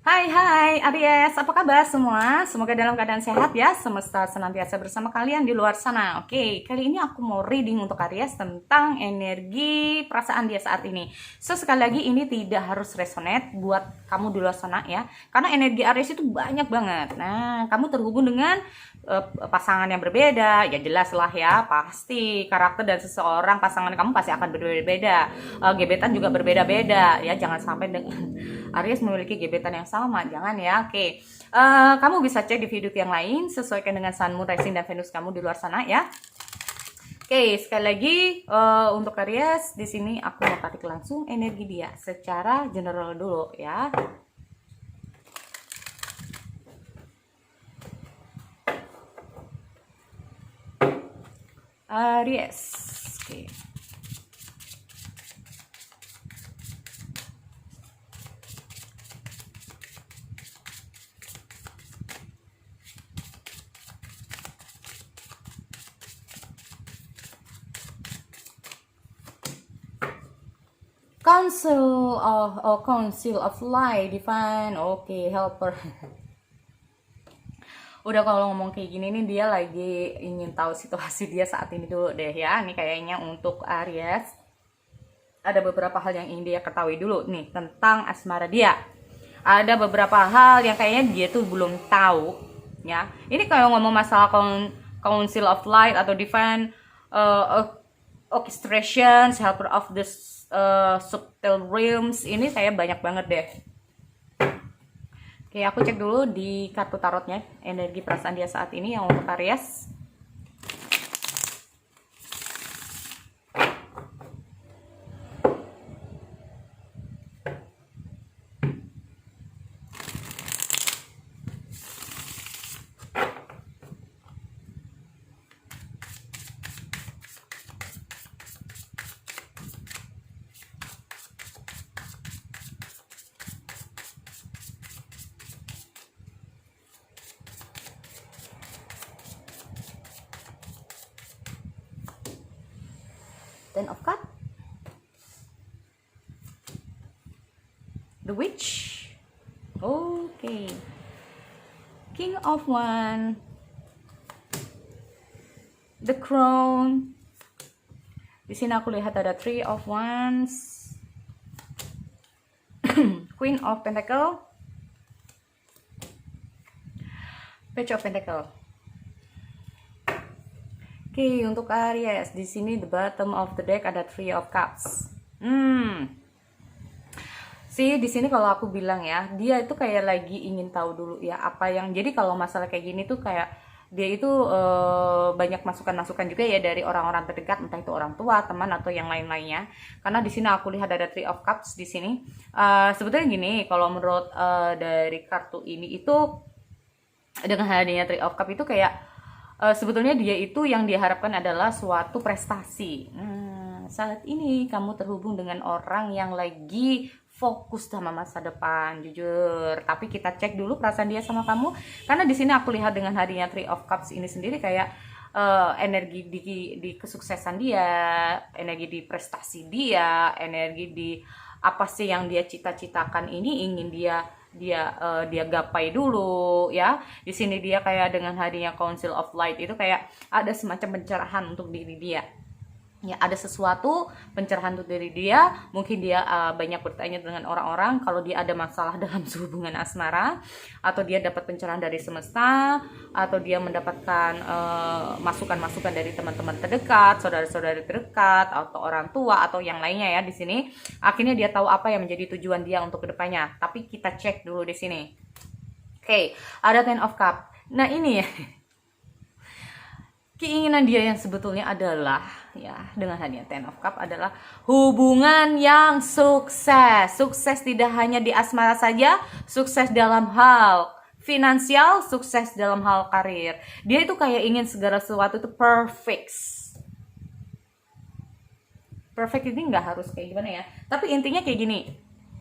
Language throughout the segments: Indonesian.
Hai hai Aries, apa kabar semua? Semoga dalam keadaan sehat ya, semesta senantiasa bersama kalian di luar sana. Oke, kali ini aku mau reading untuk Aries tentang energi perasaan dia saat ini. So, sekali lagi ini tidak harus resonate buat kamu di luar sana ya, karena energi Aries itu banyak banget. Nah, kamu terhubung dengan pasangan yang berbeda, ya jelas lah ya, pasti karakter dan seseorang pasangan kamu pasti akan berbeda-beda. Gebetan juga berbeda-beda ya, jangan sampai Aries memiliki gebetan yang sama, jangan ya. Oke, kamu bisa cek di video yang lain, sesuaikan dengan Sun, Moon, Rising, dan Venus kamu di luar sana ya. Oke, sekali lagi untuk Aries di sini aku mau tarik langsung energi dia secara general dulu ya. Aries, oke. Council of Light, Divine, oke, Helper. Udah kalau ngomong kayak gini nih dia lagi ingin tahu situasi dia saat ini dulu deh ya. Ini kayaknya untuk Aries ada beberapa hal yang ingin dia ketahui dulu nih tentang asmara dia. Ada beberapa hal yang kayaknya dia tuh belum tahu ya. Ini kalau ngomong masalah Council of Light atau Divine Orchestrations, Helper of the Subtle Realms, ini saya banyak banget deh. Oke, aku cek dulu di kartu tarotnya energi perasaan dia saat ini yang untuk Aries. Ten of Cups, the Witch, okay, King of Wands, the Crown. Di sini aku lihat ada Three of Wands, Queen of Pentacle, Page of Pentacle. Oke, untuk Aries di sini the bottom of the deck ada Three of Cups. Sih di sini kalau aku bilang ya, dia itu kayak lagi ingin tahu dulu ya apa yang. Jadi kalau masalah kayak gini tuh kayak dia itu banyak masukan-masukan juga ya dari orang-orang terdekat, entah itu orang tua, teman atau yang lain-lainnya. Karena di sini aku lihat ada Three of Cups di sini. Sebetulnya gini, kalau menurut dari kartu ini itu dengan hadirnya Three of Cups itu kayak sebetulnya dia itu yang diharapkan adalah suatu prestasi. Saat ini kamu terhubung dengan orang yang lagi fokus sama masa depan, jujur. Tapi kita cek dulu perasaan dia sama kamu, karena di sini aku lihat dengan hadirnya Three of Cups ini sendiri kayak energi di kesuksesan dia, energi di prestasi dia, energi di apa sih yang dia cita-citakan ini ingin dia gapai dulu ya. Di sini dia kayak dengan hadirnya Council of Light itu kayak ada semacam pencerahan untuk diri dia. Ya, ada sesuatu pencerahan untuk diri dia. Mungkin dia banyak bertanya dengan orang-orang kalau dia ada masalah dalam hubungan asmara, atau dia dapat pencerahan dari semesta, atau dia mendapatkan masukan-masukan dari teman-teman terdekat, saudara-saudara terdekat, atau orang tua atau yang lainnya ya. Di sini akhirnya dia tahu apa yang menjadi tujuan dia untuk kedepannya. Tapi kita cek dulu di sini. Oke, ada Ten of Cups. Nah, ini ya. Keinginan dia yang sebetulnya adalah ya dengan hadirnya Ten of Cups adalah hubungan yang sukses. Sukses tidak hanya di asmara saja, sukses dalam hal finansial, sukses dalam hal karir. Dia itu kayak ingin segala sesuatu itu perfect. Perfect ini nggak harus kayak gimana ya, tapi intinya kayak gini.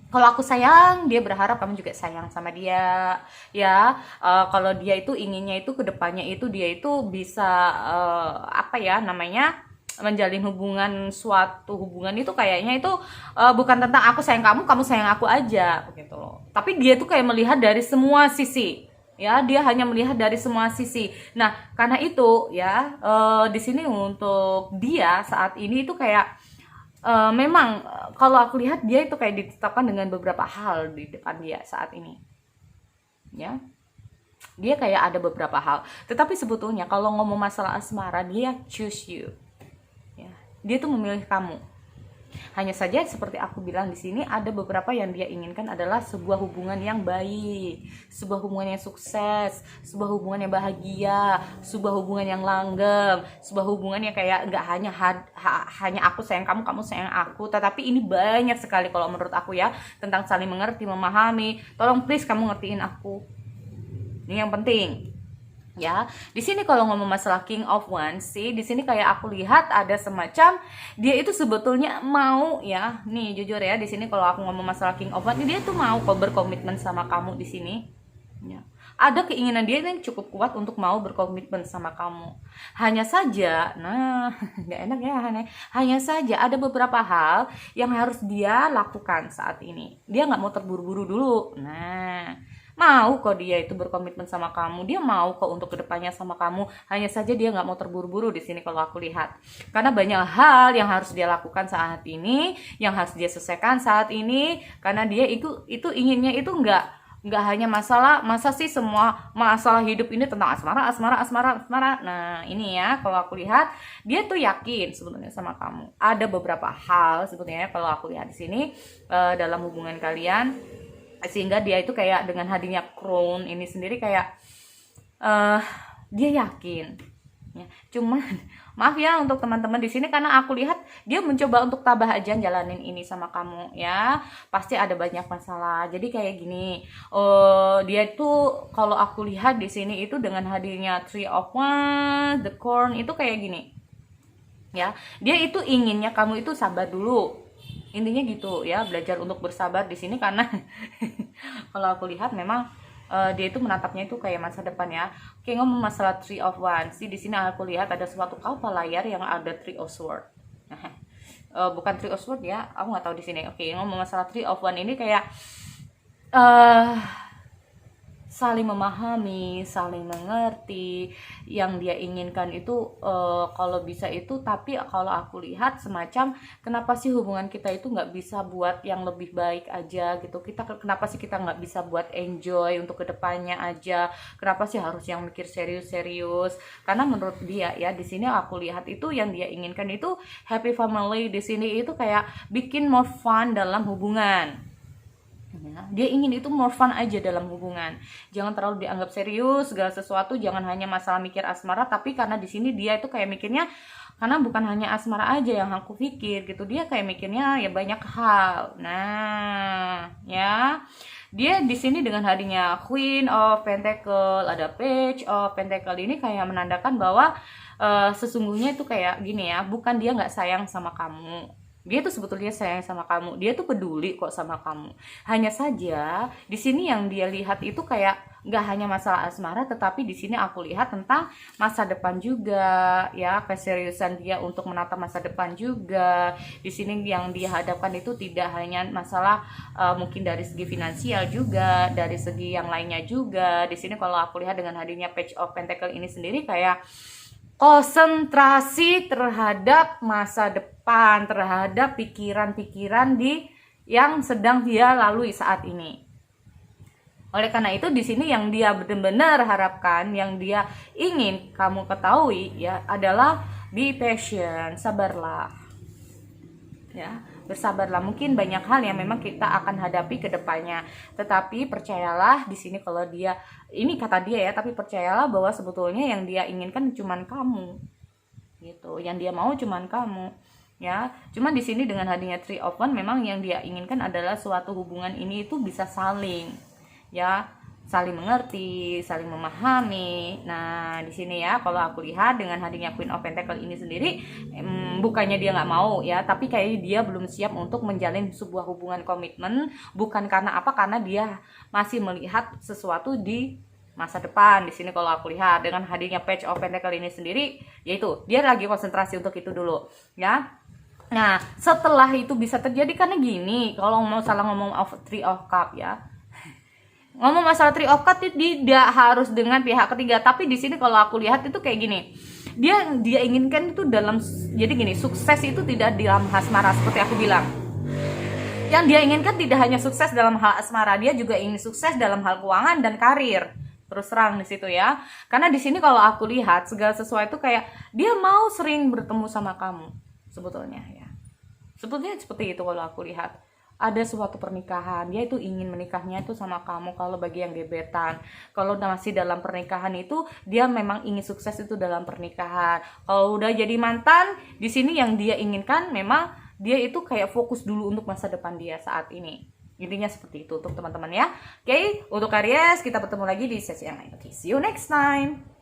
Kalau aku sayang, dia berharap kamu juga sayang sama dia ya. Kalau dia itu inginnya itu kedepannya itu dia itu bisa apa ya namanya, menjalin hubungan, suatu hubungan itu kayaknya itu bukan tentang aku sayang kamu, kamu sayang aku aja gitu loh. Tapi dia tuh kayak melihat dari semua sisi. Ya, dia hanya melihat dari semua sisi. Nah, karena itu ya di sini untuk dia saat ini itu kayak memang kalau aku lihat dia itu kayak ditetapkan dengan beberapa hal di depan dia saat ini. Ya. Dia kayak ada beberapa hal. Tetapi sebetulnya kalau ngomong masalah asmara, dia choose you. Ya. Dia tuh memilih kamu. Hanya saja seperti aku bilang di sini ada beberapa yang dia inginkan adalah sebuah hubungan yang baik, sebuah hubungan yang sukses, sebuah hubungan yang bahagia, sebuah hubungan yang langgeng, sebuah hubungan yang kayak nggak hanya aku sayang kamu, kamu sayang aku, tetapi ini banyak sekali kalau menurut aku ya tentang saling mengerti, memahami. Tolong please kamu ngertiin aku. Ini yang penting. Ya, di sini kalau ngomong masalah King of Wands sih, di sini kayak aku lihat ada semacam dia itu sebetulnya mau ya, nih jujur ya di sini kalau aku ngomong masalah King of Wands, dia tuh mau kok berkomitmen sama kamu di sini. Ya. Ada keinginan dia yang cukup kuat untuk mau berkomitmen sama kamu. Hanya saja, nah nggak enak ya, hanya saja ada beberapa hal yang harus dia lakukan saat ini. Dia nggak mau terburu-buru dulu. Nah, mau kok dia itu berkomitmen sama kamu, dia mau kok untuk kedepannya sama kamu. Hanya saja dia nggak mau terburu-buru di sini kalau aku lihat, karena banyak hal yang harus dia lakukan saat ini, yang harus dia selesaikan saat ini, karena dia itu inginnya itu nggak hanya masa sih semua masalah hidup ini tentang asmara. Nah ini ya kalau aku lihat dia tuh yakin sebetulnya sama kamu. Ada beberapa hal sebetulnya kalau aku lihat di sini dalam hubungan kalian, sehingga dia itu kayak dengan hadirnya crown ini sendiri kayak dia yakin ya. Cuman maaf ya untuk teman-teman di sini, karena aku lihat dia mencoba untuk tabah aja jalanin ini sama kamu ya, pasti ada banyak masalah. Jadi kayak gini, dia itu kalau aku lihat di sini itu dengan hadirnya Three of Wands, the Corn itu kayak gini ya, dia itu inginnya kamu itu sabar dulu. Intinya gitu ya, belajar untuk bersabar di sini karena kalau aku lihat memang dia itu menatapnya itu kayak masa depan ya. Oke, ngomong masalah Three of Wands sih di sini aku lihat ada suatu kapal layar yang ada Three of Swords. Bukan Three of Swords ya, aku nggak tahu di sini. Oke, ngomong masalah Three of Wands ini kayak saling memahami, saling mengerti, yang dia inginkan itu kalau bisa itu. Tapi kalau aku lihat semacam kenapa sih hubungan kita itu nggak bisa buat yang lebih baik aja gitu, kenapa sih kita nggak bisa buat enjoy untuk kedepannya aja, kenapa sih harus yang mikir serius-serius. Karena menurut dia ya di sini aku lihat itu yang dia inginkan itu happy family. Di sini itu kayak bikin more fun dalam hubungan. Dia ingin itu more fun aja dalam hubungan, jangan terlalu dianggap serius segala sesuatu, jangan hanya masalah mikir asmara. Tapi karena di sini dia itu kayak mikirnya, karena bukan hanya asmara aja yang aku pikir gitu, dia kayak mikirnya ya banyak hal. Nah ya, dia di sini dengan hadirnya Queen of Pentacle, ada Page of Pentacle ini kayak menandakan bahwa sesungguhnya itu kayak gini ya, bukan dia nggak sayang sama kamu, dia tuh sebetulnya sayang sama kamu, dia tuh peduli kok sama kamu. Hanya saja di sini yang dia lihat itu kayak nggak hanya masalah asmara, tetapi di sini aku lihat tentang masa depan juga ya, keseriusan dia untuk menatap masa depan juga. Di sini yang dia hadapkan itu tidak hanya masalah mungkin dari segi finansial juga, dari segi yang lainnya juga. Di sini kalau aku lihat dengan hadirnya Page of Pentacle ini sendiri kayak konsentrasi terhadap masa depan, terhadap pikiran-pikiran yang sedang dia lalui saat ini. Oleh karena itu di sini yang dia benar-benar harapkan, yang dia ingin kamu ketahui ya adalah be patient, sabarlah. Ya, bersabarlah. Mungkin banyak hal yang memang kita akan hadapi ke depannya, tetapi percayalah di sini kalau dia ini kata dia ya, tapi percayalah bahwa sebetulnya yang dia inginkan cuman kamu gitu, yang dia mau cuman kamu ya. Cuman di sini dengan hadirnya Three of Wands memang yang dia inginkan adalah suatu hubungan ini itu bisa saling ya, saling mengerti, saling memahami. Nah di sini ya kalau aku lihat dengan hadirnya Queen of Pentacle ini sendiri, bukannya dia nggak mau ya, tapi kayaknya dia belum siap untuk menjalin sebuah hubungan komitmen. Bukan karena apa, karena dia masih melihat sesuatu di masa depan. Di sini kalau aku lihat dengan hadirnya Page of Pentacle ini sendiri, yaitu dia lagi konsentrasi untuk itu dulu ya. Nah setelah itu bisa terjadi karena gini, kalau mau salah ngomong Three of Cup ya, ngomong masalah Three of Cup tidak harus dengan pihak ketiga, tapi di sini kalau aku lihat itu kayak gini, dia inginkan itu dalam, jadi gini, sukses itu tidak dalam asmara seperti aku bilang. Yang dia inginkan tidak hanya sukses dalam hal asmara, dia juga ingin sukses dalam hal keuangan dan karir. Terus terang di situ ya. Karena di sini kalau aku lihat segala sesuatu kayak dia mau sering bertemu sama kamu sebetulnya ya. Sebetulnya seperti itu kalau aku lihat. Ada suatu pernikahan, dia itu ingin menikahnya itu sama kamu. Kalau bagi yang gebetan, kalau masih dalam pernikahan itu dia memang ingin sukses itu dalam pernikahan. Kalau udah jadi mantan, di sini yang dia inginkan memang dia itu kayak fokus dulu untuk masa depan dia saat ini. Intinya seperti itu untuk teman-teman ya. Oke, untuk Aries kita bertemu lagi di sesi yang lain. Oke, see you next time.